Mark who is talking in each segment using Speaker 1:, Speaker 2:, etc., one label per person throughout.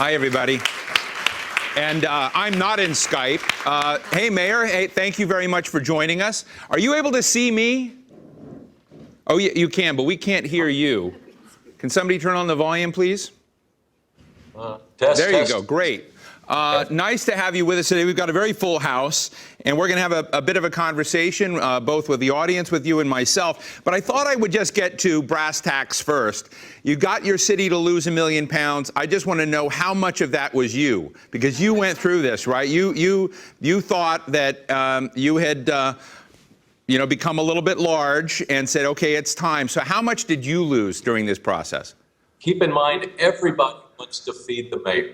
Speaker 1: Hi, everybody. And I'm not in Skype. Hey, Mayor. Hey, thank you very much for joining us. Are you able to see me? Oh, you can, but we can't hear you. Can somebody turn on the volume, please? There you go. Great. Nice to have you with us today. We've got a very full house, and we're going to have a bit of a conversation, both with the audience, with you and myself. But I thought I would just get to brass tacks first. You got your city to lose £1 million. I just want to know how much of that was you, because you went through this, right? You thought that you had become a little bit large and said, okay, it's time. So how much did you lose during this process?
Speaker 2: Keep in mind, everybody wants to feed the mayor.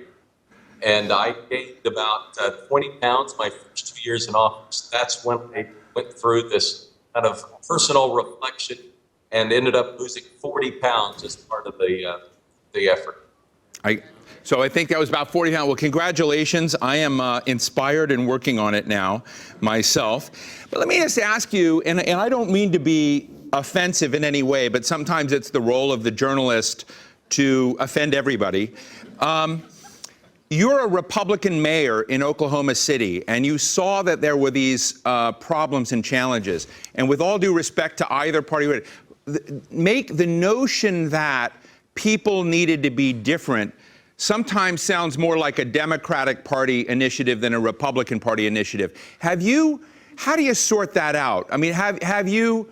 Speaker 2: And I gained about 20 pounds my first 2 years in office. That's when I went through this kind of personal reflection and ended up losing 40 pounds as part of the effort.
Speaker 1: So I think that was about 40 pounds. Well, congratulations. I am inspired and working on it now myself. But let me just ask you, and I don't mean to be offensive in any way, but sometimes it's the role of the journalist to offend everybody. You're a Republican mayor in Oklahoma City, and you saw that there were these problems and challenges. And with all due respect to either party, make the notion that people needed to be different sometimes sounds more like a Democratic Party initiative than a Republican Party initiative. How do you sort that out? I mean, have you,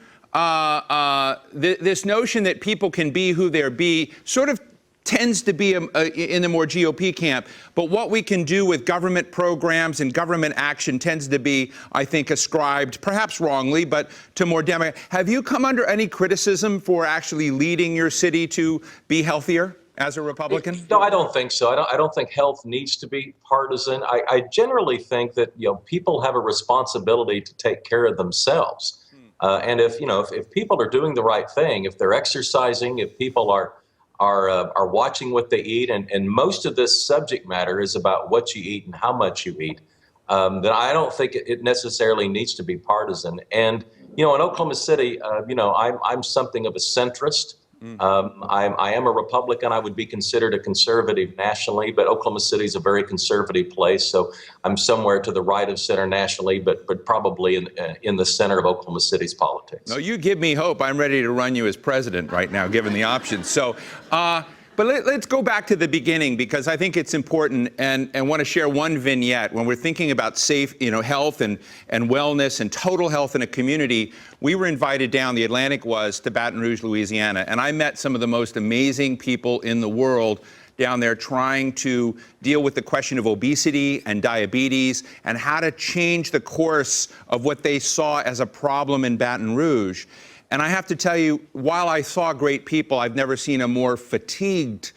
Speaker 1: this notion that people can be who they're sort of tends to be in the more GOP camp, but what we can do with government programs and government action tends to be, I think, ascribed, perhaps wrongly, but to more Democrat. Have you come under any criticism for actually leading your city to be healthier as a Republican?
Speaker 2: No, I don't think so. I don't think health needs to be partisan. I generally think that people have a responsibility to take care of themselves, and if people are doing the right thing, if they're exercising, if people are watching what they eat, and most of this subject matter is about what you eat and how much you eat, then I don't think it necessarily needs to be partisan. And in Oklahoma City, I'm something of a centrist. I am a Republican. I would be considered a conservative nationally, but Oklahoma City is a very conservative place. So I'm somewhere to the right of center nationally, but probably in the center of Oklahoma City's politics.
Speaker 1: No, you give me hope. I'm ready to run you as president right now, given the options. So, but let's go back to the beginning, because I think it's important, and want to share one vignette. When we're thinking about safe, health and wellness and total health in a community, we were invited down, the Atlantic was, to Baton Rouge, Louisiana, and I met some of the most amazing people in the world down there trying to deal with the question of obesity and diabetes and how to change the course of what they saw as a problem in Baton Rouge. And I have to tell you, while I saw great people, I've never seen a more fatigued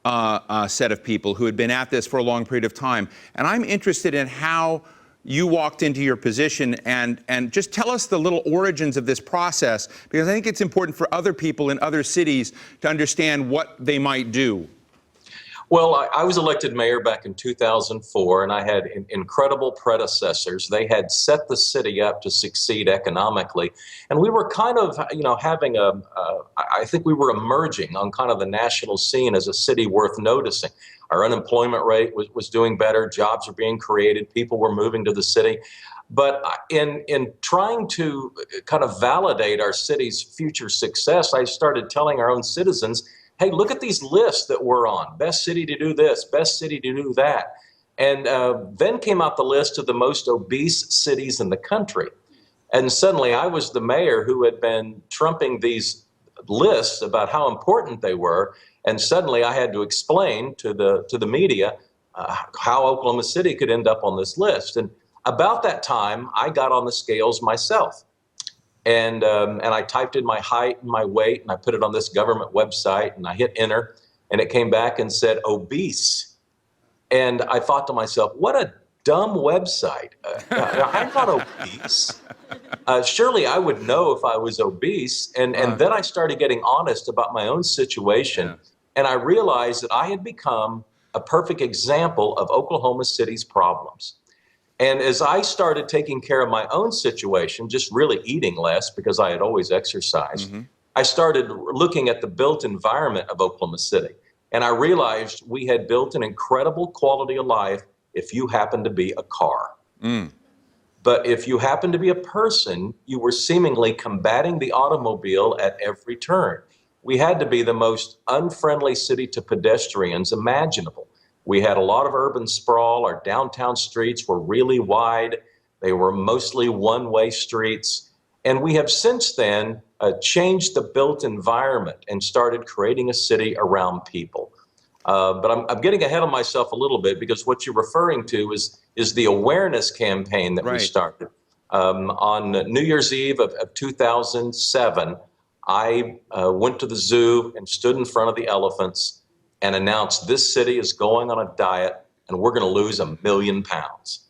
Speaker 1: set of people who had been at this for a long period of time. And I'm interested in how you walked into your position, and just tell us the little origins of this process, because I think it's important for other people in other cities to understand what they might do.
Speaker 2: Well, I was elected mayor back in 2004, and I had incredible predecessors. They had set the city up to succeed economically, and we were kind of, having I think we were emerging on kind of the national scene as a city worth noticing. Our unemployment rate was doing better, jobs were being created, people were moving to the city. But in trying to kind of validate our city's future success, I started telling our own citizens, hey, look at these lists that we're on. Best city to do this, best city to do that. And then came out the list of the most obese cities in the country. And suddenly I was the mayor who had been trumping these lists about how important they were. And suddenly I had to explain to the media how Oklahoma City could end up on this list. And about that time, I got on the scales myself. And I typed in my height and my weight, and I put it on this government website, and I hit enter, and it came back and said obese. And I thought to myself, what a dumb website. I'm not obese. Surely I would know if I was obese. And then I started getting honest about my own situation. Yeah. And I realized that I had become a perfect example of Oklahoma City's problems. And as I started taking care of my own situation, just really eating less because I had always exercised, I started looking at the built environment of Oklahoma City. And I realized we had built an incredible quality of life if you happened to be a car. But if you happened to be a person, you were seemingly combating the automobile at every turn. We had to be the most unfriendly city to pedestrians imaginable. We had a lot of urban sprawl. Our downtown streets were really wide. They were mostly one-way streets. And we have since then changed the built environment and started creating a city around people. But I'm getting ahead of myself a little bit, because what you're referring to is the awareness campaign that we started. On New Year's Eve of 2007, I went to the zoo and stood in front of the elephants and announced, this city is going on a diet and we're going to lose 1 million pounds.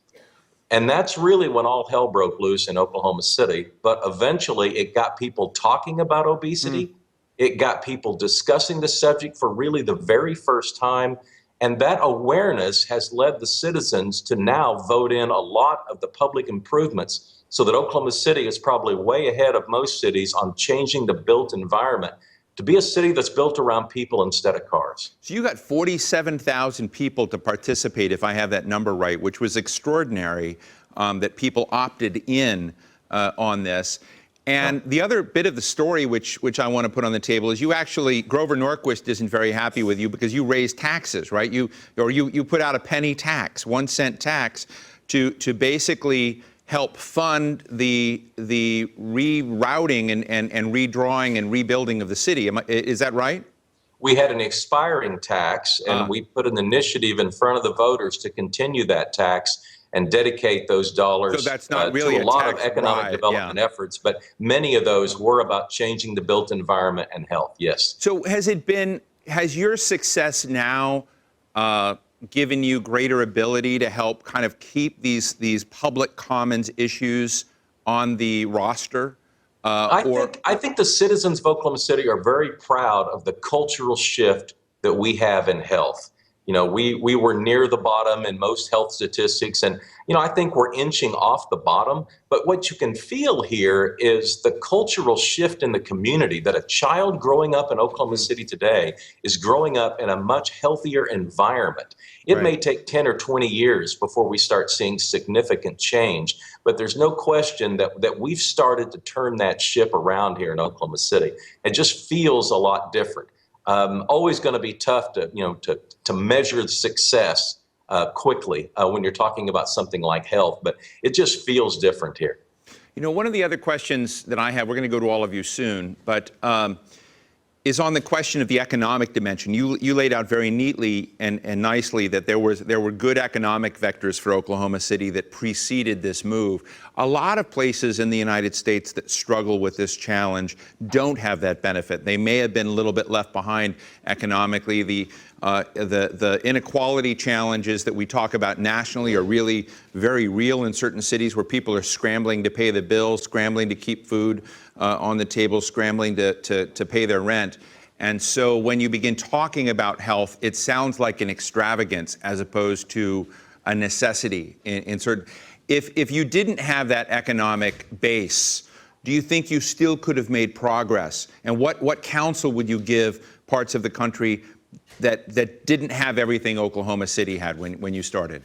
Speaker 2: And that's really when all hell broke loose in Oklahoma City. But eventually it got people talking about obesity. It got people discussing the subject for really the very first time. And that awareness has led the citizens to now vote in a lot of the public improvements, so that Oklahoma City is probably way ahead of most cities on changing the built environment to be a city that's built around people instead of cars.
Speaker 1: So you got 47,000 people to participate, if I have that number right, which was extraordinary, that people opted in on this. And the other bit of the story which I want to put on the table is you actually, Grover Norquist isn't very happy with you because you raised taxes, right? You put out a penny tax, 1 cent tax, to basically help fund the rerouting and redrawing and rebuilding of the city. Is that right?
Speaker 2: We had an expiring tax, and we put an initiative in front of the voters to continue that tax and dedicate those dollars
Speaker 1: so that's not really
Speaker 2: to a lot of economic development efforts. But many of those were about changing the built environment and health, yes.
Speaker 1: So has your success now given you greater ability to help kind of keep these public commons issues on the roster?
Speaker 2: I think the citizens of Oklahoma City are very proud of the cultural shift that we have in health. You know, we were near the bottom in most health statistics, and, you know, I think we're inching off the bottom. But what you can feel here is the cultural shift in the community, that a child growing up in Oklahoma City today is growing up in a much healthier environment. It may take 10 or 20 years before we start seeing significant change, but there's no question that we've started to turn that ship around here in Oklahoma City. It just feels a lot different. Always going to be tough to measure success quickly when you're talking about something like health, but it just feels different here.
Speaker 1: You know, one of the other questions that I have, we're going to go to all of you soon, but is on the question of the economic dimension. You laid out very neatly and nicely that there were good economic vectors for Oklahoma City that preceded this move. A lot of places in the United States that struggle with this challenge don't have that benefit. They may have been a little bit left behind economically. The inequality challenges that we talk about nationally are really very real in certain cities where people are scrambling to pay the bills, scrambling to keep food on the table, scrambling to pay their rent. And so when you begin talking about health, it sounds like an extravagance as opposed to a necessity in certain. If you didn't have that economic base, do you think you still could have made progress? And what counsel would you give parts of the country that didn't have everything Oklahoma City had when you started?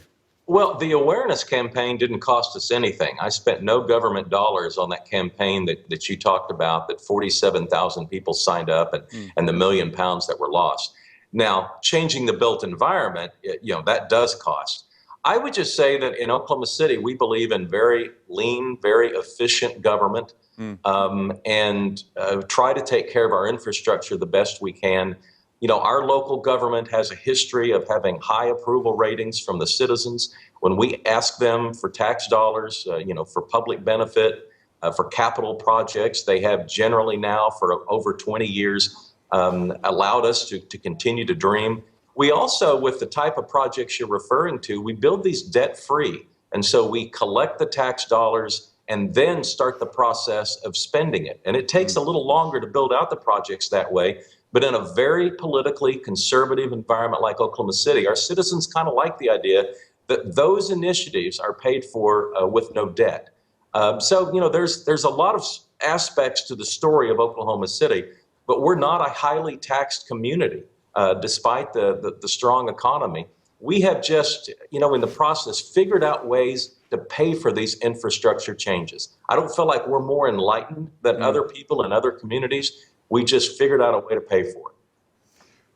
Speaker 2: Well, the awareness campaign didn't cost us anything. I spent no government dollars on that campaign that you talked about, that 47,000 people signed up and the 1 million pounds that were lost. Now, changing the built environment, that does cost. I would just say that in Oklahoma City, we believe in very lean, very efficient government, and try to take care of our infrastructure the best we can. You know, our local government has a history of having high approval ratings from the citizens. When we ask them for tax dollars, for public benefit, for capital projects, they have generally now for over 20 years allowed us to continue to dream. We also, with the type of projects you're referring to, we build these debt-free. And so we collect the tax dollars and then start the process of spending it. And it takes a little longer to build out the projects that way. But in a very politically conservative environment like Oklahoma City, our citizens kind of like the idea that those initiatives are paid for with no debt. So, there's a lot of aspects to the story of Oklahoma City, but we're not a highly taxed community. despite the strong economy. We have just, in the process, figured out ways to pay for these infrastructure changes. I don't feel like we're more enlightened than other people in other communities. We just figured out a way to pay for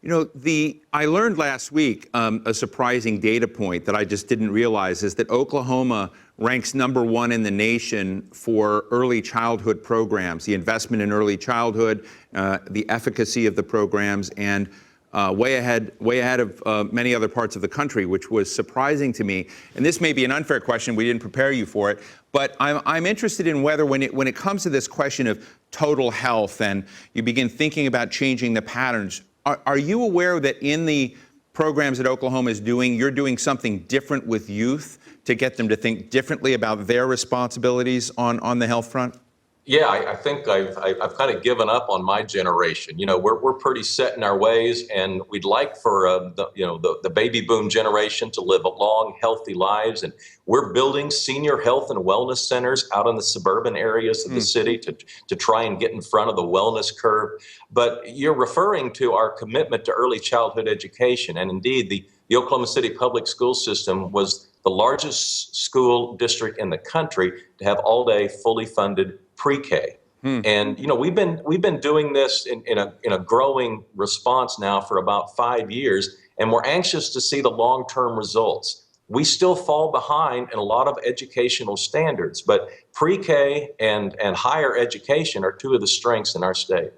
Speaker 2: it.
Speaker 1: I learned last week a surprising data point that I just didn't realize is that Oklahoma ranks #1 in the nation for early childhood programs, the investment in early childhood, the efficacy of the programs, and way ahead of many other parts of the country, which was surprising to me. And this may be an unfair question. We didn't prepare you for it. But I'm interested in whether when it comes to this question of total health and you begin thinking about changing the patterns, are you aware that in the programs that Oklahoma is doing, you're doing something different with youth to get them to think differently about their responsibilities on the health front?
Speaker 2: Yeah, I think I've kind of given up on my generation. We're pretty set in our ways, and we'd like for the baby boom generation to live long, healthy lives. And we're building senior health and wellness centers out in the suburban areas of the city to try and get in front of the wellness curve. But you're referring to our commitment to early childhood education, and indeed, the Oklahoma City public school system was the largest school district in the country to have all-day, fully funded pre-K. And we've been doing this in a growing response now for about 5 years, and we're anxious to see the long-term results. We still fall behind in a lot of educational standards, but pre-K and higher education are two of the strengths in our state.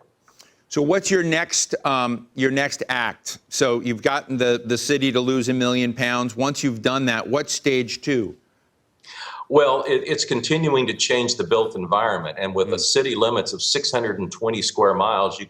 Speaker 1: So what's your next act? So you've gotten the city to lose £1 million. Once you've done that, what's stage 2?
Speaker 2: Well, it's continuing to change the built environment, and with the city limits of 620 square miles, you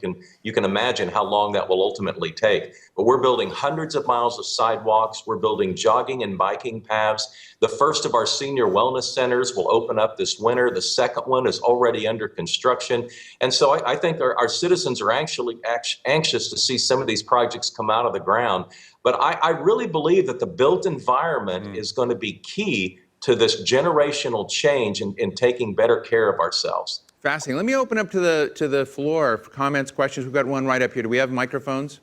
Speaker 2: can imagine how long that will ultimately take. But we're building hundreds of miles of sidewalks. We're building jogging and biking paths. The first of our senior wellness centers will open up this winter. The second one is already under construction. And so I think our citizens are actually anxious to see some of these projects come out of the ground. But I really believe that the built environment is going to be key to this generational change in taking better care of ourselves.
Speaker 1: Fascinating. Let me open up to the floor for comments, questions. We've got one right up here. Do we have microphones?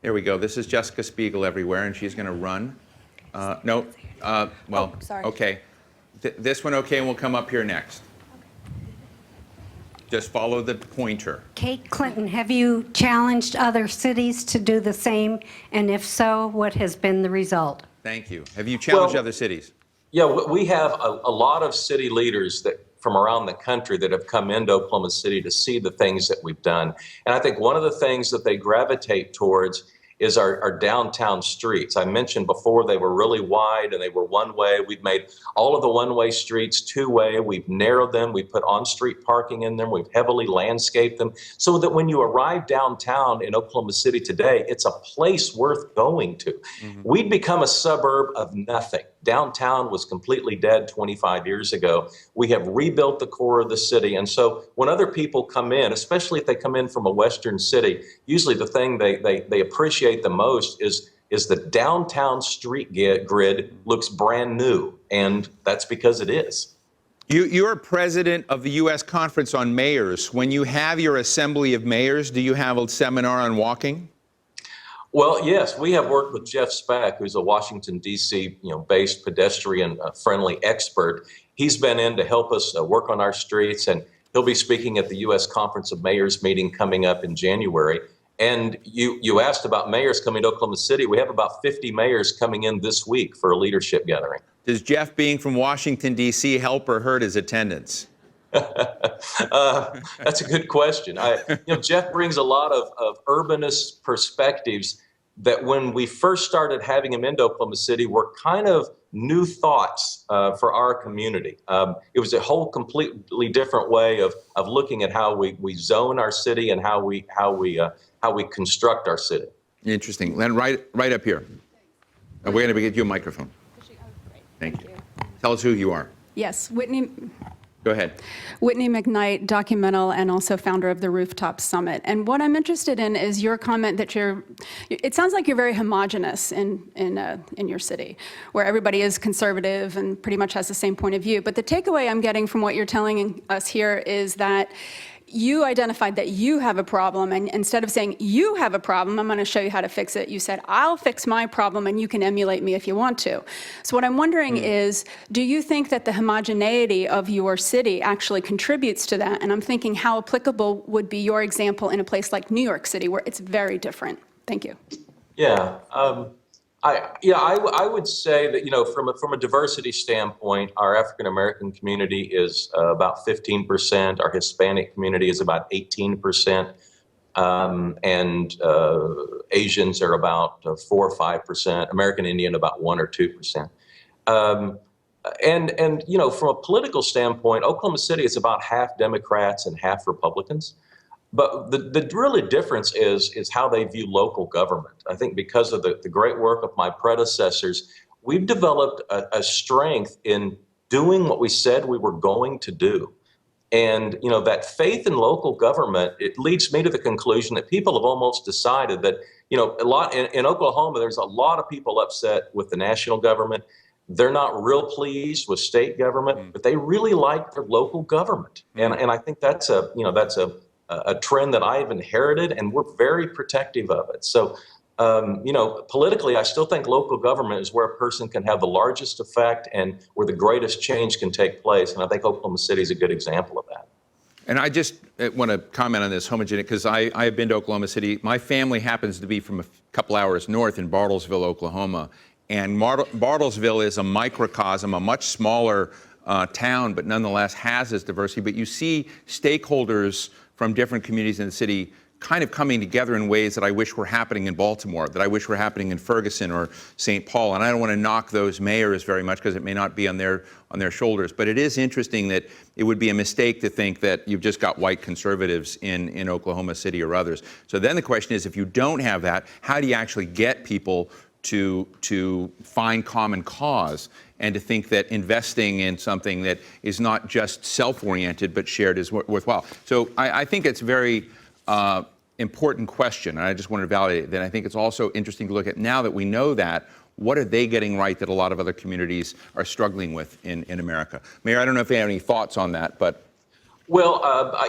Speaker 1: There we go. This is Jessica Spiegel everywhere, and she's going to run. No.
Speaker 3: Sorry.
Speaker 1: Okay. This one, okay, and we'll come up here next. Just follow the pointer.
Speaker 3: Kate Clinton, have you challenged other cities to do the same? And if so, what has been the result?
Speaker 1: Thank you. Have you challenged other cities?
Speaker 2: Yeah, we have a lot of city leaders that from around the country that have come into Oklahoma City to see the things that we've done. And I think one of the things that they gravitate towards is our downtown streets. I mentioned before they were really wide and they were one-way. We've made all of the one-way streets two-way. We've narrowed them. We've put on-street parking in them. We've heavily landscaped them so that when you arrive downtown in Oklahoma City today, it's a place worth going to. We'd become a suburb of nothing. Downtown was completely dead 25 years ago. We have rebuilt the core of the city. And so when other people come in, especially if they come in from a Western city, usually the thing they appreciate the most is the downtown street grid looks brand new. And that's because it is.
Speaker 1: You're president of the U.S. Conference on Mayors. When you have your assembly of mayors, do you have a seminar on walking?
Speaker 2: Well, yes, we have worked with Jeff Speck, who's a Washington, D.C. based pedestrian-friendly expert. He's been in to help us work on our streets, and he'll be speaking at the U.S. Conference of Mayors meeting coming up in January. And you asked about mayors coming to Oklahoma City. We have about 50 mayors coming in this week for a leadership gathering.
Speaker 1: Does Jeff being from Washington, D.C. help or hurt his attendance?
Speaker 2: That's a good question. Jeff brings a lot of urbanist perspectives that when we first started having him into Oklahoma City were kind of new thoughts for our community. It was a whole completely different way of looking at how we zone our city and how we construct our city.
Speaker 1: Interesting. Len, right up here. We're going to get you a microphone. Thank you. Tell us who you are.
Speaker 4: Yes, Whitney.
Speaker 1: Go ahead.
Speaker 4: Whitney McKnight, documental and also founder of the Rooftop Summit. And what I'm interested in is your comment that it sounds like you're very homogenous in your city, where everybody is conservative and pretty much has the same point of view. But the takeaway I'm getting from what you're telling us here is that you identified that you have a problem, and instead of saying, you have a problem, I'm going to show you how to fix it, you said, I'll fix my problem and you can emulate me if you want to. So what I'm wondering is, do you think that the homogeneity of your city actually contributes to that? And I'm thinking, how applicable would be your example in a place like New York City, where it's very different? Thank you.
Speaker 2: Yeah. I would say that, from a diversity standpoint, our African American community is about 15%. Our Hispanic community is about 18%. And Asians are about 4 or 5%. American Indian about 1 or 2%. From a political standpoint, Oklahoma City is about half Democrats and half Republicans. But the really difference is how they view local government. I think because of the great work of my predecessors, we've developed a strength in doing what we said we were going to do. And, that faith in local government, it leads me to the conclusion that people have almost decided that, a lot in Oklahoma, there's a lot of people upset with the national government. They're not real pleased with state government, but they really like their local government. And I think that's a trend that I've inherited, and we're very protective of it. So, politically, I still think local government is where a person can have the largest effect and where the greatest change can take place. And I think Oklahoma City is a good example of that.
Speaker 1: And I just want to comment on this homogeneity, because I have been to Oklahoma City. My family happens to be from a couple hours north in Bartlesville, Oklahoma. And Bartlesville is a microcosm, a much smaller town, but nonetheless has this diversity. But you see stakeholders from different communities in the city kind of coming together in ways that I wish were happening in Baltimore, that I wish were happening in Ferguson or St. Paul. And I don't want to knock those mayors very much, because it may not be on their shoulders. But it is interesting that it would be a mistake to think that you've just got white conservatives in Oklahoma City or others. So then the question is, if you don't have that, how do you actually get people to find common cause and to think that investing in something that is not just self-oriented but shared is worthwhile? So I think it's a very important question, and I just want to validate it. Then I think it's also interesting to look at, now that we know that, what are they getting right that a lot of other communities are struggling with in America? Mayor, I don't know if you have any thoughts on that, but.
Speaker 2: Well,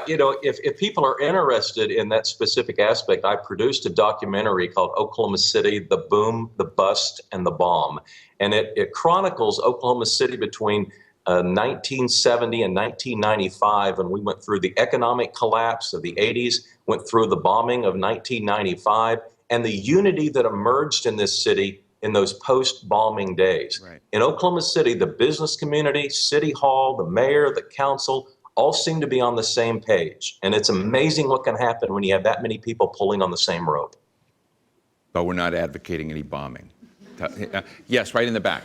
Speaker 2: if people are interested in that specific aspect, I produced a documentary called Oklahoma City, The Boom, the Bust, and the Bomb. And it chronicles Oklahoma City between 1970 and 1995, and we went through the economic collapse of the 80s, went through the bombing of 1995, and the unity that emerged in this city in those post-bombing days. Right. In Oklahoma City, the business community, City Hall, the mayor, the council, all seem to be on the same page. And it's amazing what can happen when you have that many people pulling on the same rope.
Speaker 1: But we're not advocating any bombing. Yes, right in the back.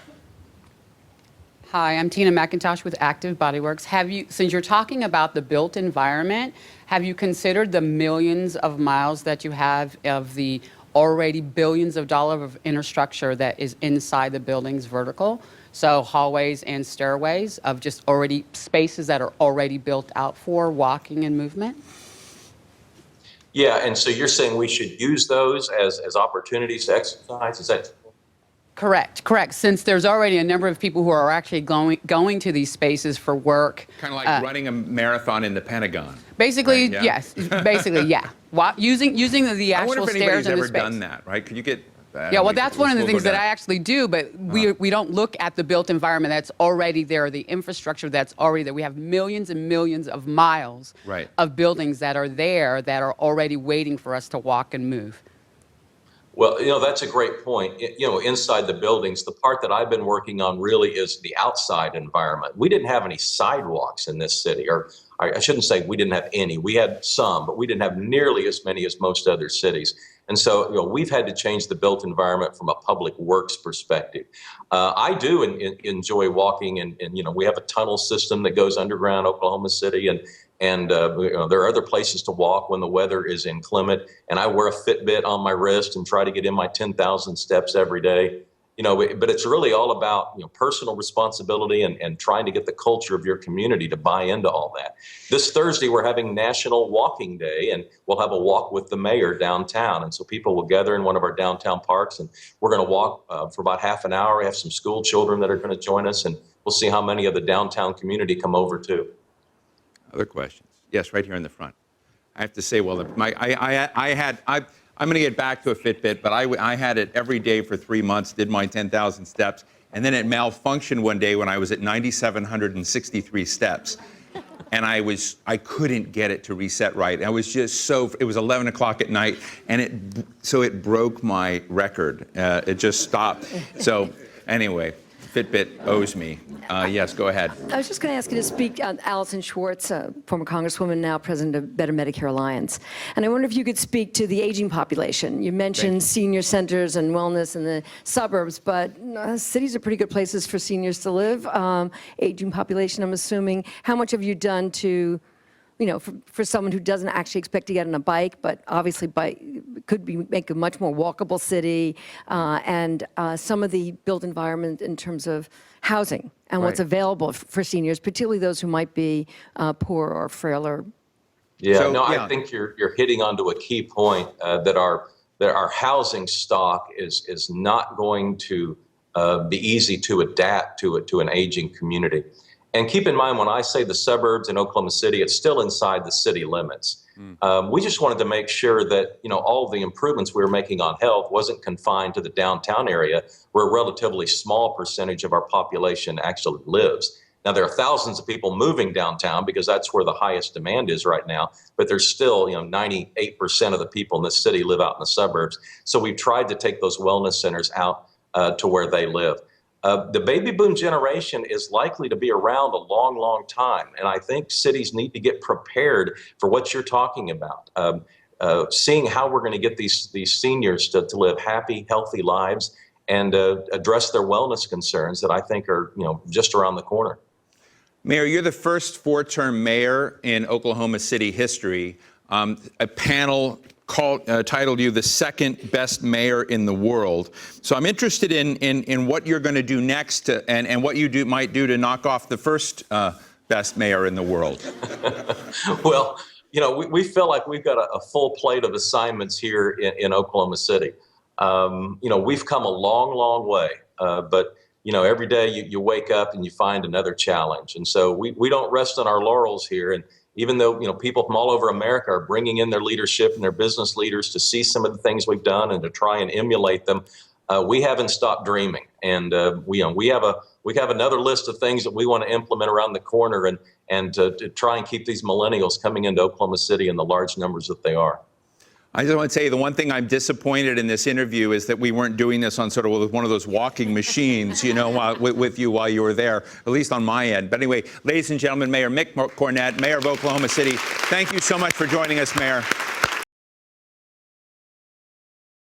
Speaker 5: Hi, I'm Tina McIntosh with Active Bodyworks. Since you're talking about the built environment, have you considered the millions of miles that you have of the already billions of dollars of infrastructure that is inside the buildings vertical? So hallways and stairways of just already spaces that are already built out for walking and movement?
Speaker 2: Yeah, and so you're saying we should use those as opportunities to exercise? Is that
Speaker 5: Correct. Since there's already a number of people who are actually going to these spaces for work.
Speaker 1: Kind of like running a marathon in the Pentagon.
Speaker 5: Basically,
Speaker 1: right? Yeah.
Speaker 5: Yes. Basically, yeah. Using the actual stairs in the space.
Speaker 1: I wonder if anybody's ever done that, right? Could you get...
Speaker 5: Yeah, well, that's one of the things that I actually do, but we don't look at the built environment that's already there, the infrastructure that's already there. We have millions and millions of miles of buildings that are there that are already waiting for us to walk and move.
Speaker 2: Well, that's a great point. Inside the buildings, the part that I've been working on really is the outside environment. We didn't have any sidewalks in this city, or I shouldn't say we didn't have any. We had some, but we didn't have nearly as many as most other cities. And so, we've had to change the built environment from a public works perspective. I do enjoy walking, and we have a tunnel system that goes underground Oklahoma City, and there are other places to walk when the weather is inclement. And I wear a Fitbit on my wrist and try to get in my 10,000 steps every day. But it's really all about personal responsibility and trying to get the culture of your community to buy into all that. This Thursday, we're having National Walking Day, and we'll have a walk with the mayor downtown. And so people will gather in one of our downtown parks, and we're going to walk for about half an hour. We have some school children that are going to join us, and we'll see how many of the downtown community come over too.
Speaker 1: Other questions? Yes, right here in the front. I have to say, well, I'm going to get back to a Fitbit, but I had it every day for 3 months, did my 10,000 steps, and then it malfunctioned one day when I was at 9,763 steps. And I couldn't get it to reset right. I was just it was 11 o'clock at night, and it broke my record. It just stopped. So anyway, Fitbit owes me. Yes, go ahead.
Speaker 6: I was just going to ask you to speak on Allyson Schwartz, former Congresswoman, now president of Better Medicare Alliance. And I wonder if you could speak to the aging population. You mentioned senior centers and wellness in the suburbs, but cities are pretty good places for seniors to live. Aging population, I'm assuming. How much have you done to, for someone who doesn't actually expect to get on a bike, but obviously make a much more walkable city, and some of the built environment in terms of housing and what's available for seniors, particularly those who might be poor or frailer?
Speaker 2: Yeah, I think you're hitting onto a key point that our housing stock is not going to be easy to adapt to an aging community. And keep in mind, when I say the suburbs in Oklahoma City, it's still inside the city limits. We just wanted to make sure that all the improvements we were making on health wasn't confined to the downtown area, where a relatively small percentage of our population actually lives. Now, there are thousands of people moving downtown because that's where the highest demand is right now, but there's still 98% of the people in the city live out in the suburbs. So we've tried to take those wellness centers out to where they live. The baby boom generation is likely to be around a long, long time. And I think cities need to get prepared for what you're talking about. Seeing how we're going to get these seniors to live happy, healthy lives and address their wellness concerns that I think are just around the corner.
Speaker 1: Mayor, you're the first 4-term mayor in Oklahoma City history. A panel titled you the second best mayor in the world. So I'm interested in what you're going to do next and what you might do to knock off the first best mayor in the world.
Speaker 2: Well, we feel like we've got a full plate of assignments here in Oklahoma City. We've come a long, long way, but every day you wake up and you find another challenge. And so we don't rest on our laurels here. And even though, people from all over America are bringing in their leadership and their business leaders to see some of the things we've done and to try and emulate them, we haven't stopped dreaming. And we have another list of things that we want to implement around the corner and to try and keep these millennials coming into Oklahoma City in the large numbers that they are.
Speaker 1: I just want to say the one thing I'm disappointed in this interview is that we weren't doing this on sort of one of those walking machines, with you while you were there, at least on my end. But anyway, ladies and gentlemen, Mayor Mick Cornett, Mayor of Oklahoma City, thank you so much for joining us, Mayor.